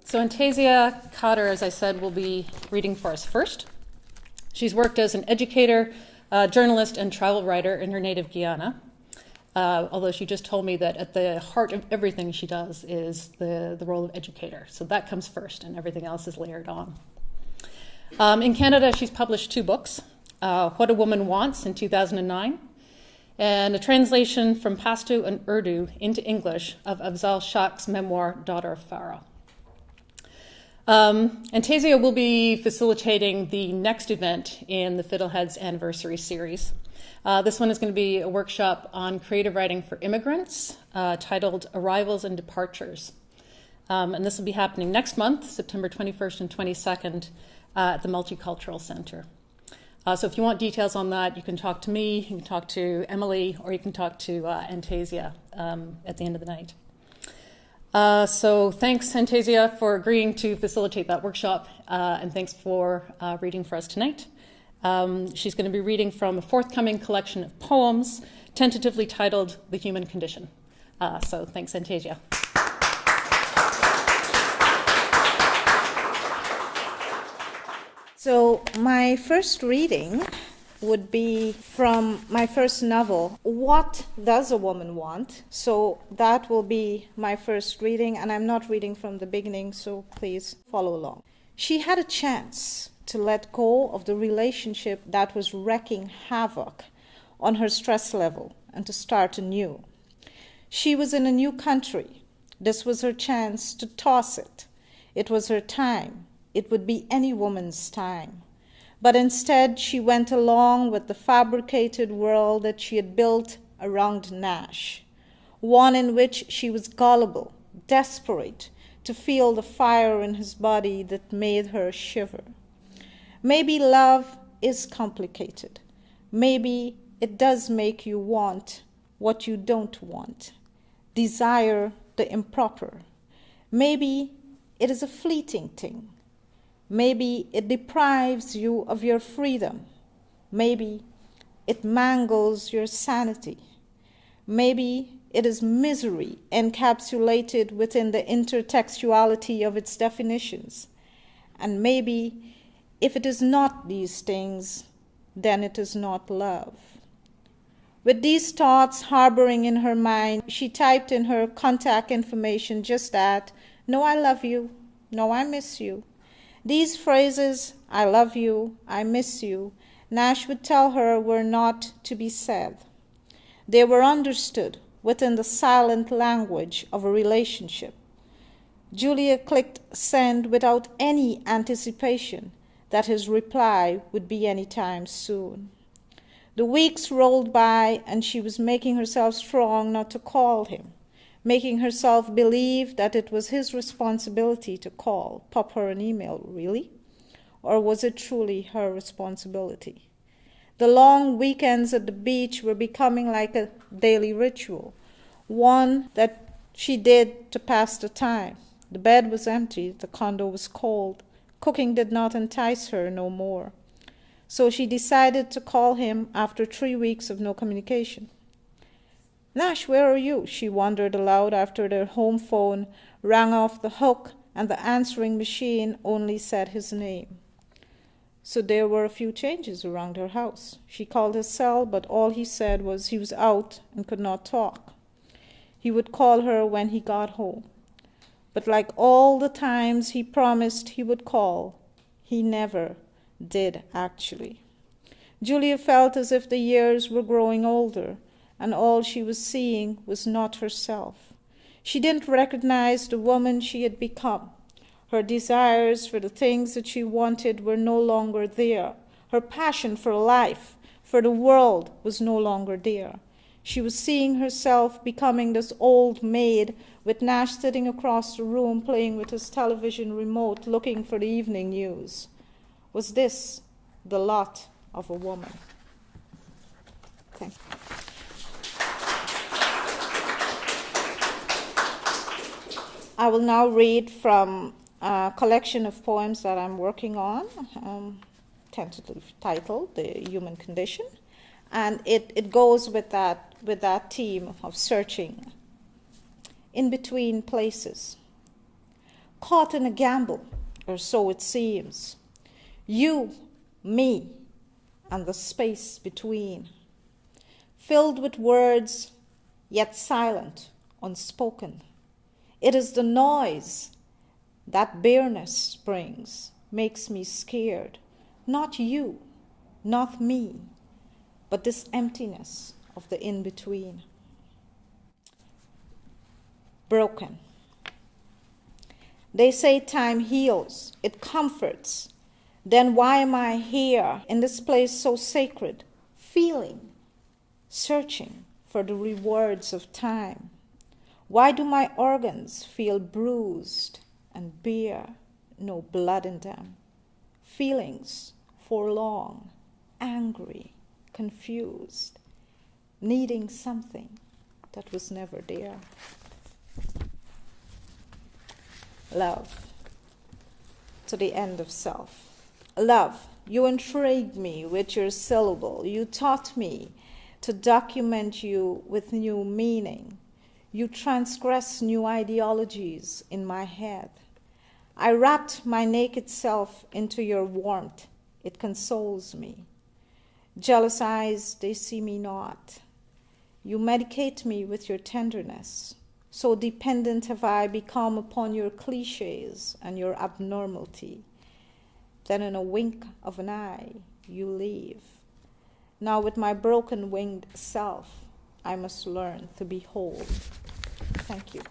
So Anthazia Kadir, as I said, will be reading for us first. She's worked as an educator, journalist, and travel writer in her native Guyana, although she just told me that at the heart of everything she does is the role of educator. So that comes first, and everything else is layered on. In Canada, she's published 2 books, What a Woman Wants in 2009, and a translation from Pashto and Urdu into English of Afzal Shah's memoir, Daughter of Pharaoh. Anthazia will be facilitating the next event in the Fiddlehead's anniversary series. This one is going to be a workshop on creative writing for immigrants titled Arrivals and Departures. And this will be happening next month, September 21st and 22nd, at the Multicultural Center. So if you want details on that, you can talk to me, you can talk to Emily, or you can talk to Anthazia at the end of the night. So thanks, Anthazia, for agreeing to facilitate that workshop, and thanks for reading for us tonight. She's going to be reading from a forthcoming collection of poems, tentatively titled The Human Condition. So thanks, Anthazia. So my first reading would be from my first novel, What Does a Woman Want? So that will be my first reading, and I'm not reading from the beginning, so please follow along. She had a chance to let go of the relationship that was wreaking havoc on her stress level and to start anew. She was in a new country. This was her chance to toss it. It was her time. It would be any woman's time. But instead, she went along with the fabricated world that she had built around Nash, one in which she was gullible, desperate to feel the fire in his body that made her shiver. Maybe love is complicated. Maybe it does make you want what you don't want, desire the improper. Maybe it is a fleeting thing. Maybe it deprives you of your freedom. Maybe it mangles your sanity. Maybe it is misery encapsulated within the intertextuality of its definitions. And maybe if it is not these things, then it is not love. With these thoughts harboring in her mind, she typed in her contact information just that, "No, I love you. No, I miss you." These phrases, "I love you," "I miss you," Nash would tell her were not to be said. They were understood within the silent language of a relationship. Julia clicked send without any anticipation that his reply would be any time soon. The weeks rolled by, and she was making herself strong not to call him, making herself believe that it was his responsibility to call, pop her an email, really? Or was it truly her responsibility? The long weekends at the beach were becoming like a daily ritual, one that she did to pass the time. The bed was empty, the condo was cold. Cooking did not entice her no more. So she decided to call him after 3 weeks of no communication. "Nash, where are you?" she wondered aloud after their home phone rang off the hook and the answering machine only said his name. So there were a few changes around her house. She called his cell, but all he said was he was out and could not talk. He would call her when he got home. But like all the times he promised he would call, he never did actually. Julia felt as if the years were growing older, and all she was seeing was not herself. She didn't recognize the woman she had become. Her desires for the things that she wanted were no longer there. Her passion for life, for the world, was no longer there. She was seeing herself becoming this old maid with Nash sitting across the room playing with his television remote, looking for the evening news. Was this the lot of a woman? Thank you. I will now read from a collection of poems that I'm working on, tentatively titled The Human Condition, and it goes with that theme of searching in between places. caught in a gamble, or so it seems. You, me, and the space between, filled with words, yet silent, unspoken. It is the noise that bareness brings, makes me scared. Not you, not me, but this emptiness of the in-between. Broken. They say time heals, it comforts. Then why am I here in this place so sacred, feeling, searching for the rewards of time? Why do my organs feel bruised and bear no blood in them? Feelings forlorn, angry, confused, needing something that was never there. Love, to the end of self. Love, you intrigued me with your syllable. You taught me to document you with new meaning. You transgress new ideologies in my head. I wrapped my naked self into your warmth. It consoles me. Jealous eyes, they see me not. You medicate me with your tenderness. So dependent have I become upon your cliches and your abnormality. Then in a wink of an eye, you leave. Now with my broken winged self, I must learn to be whole. Thank you.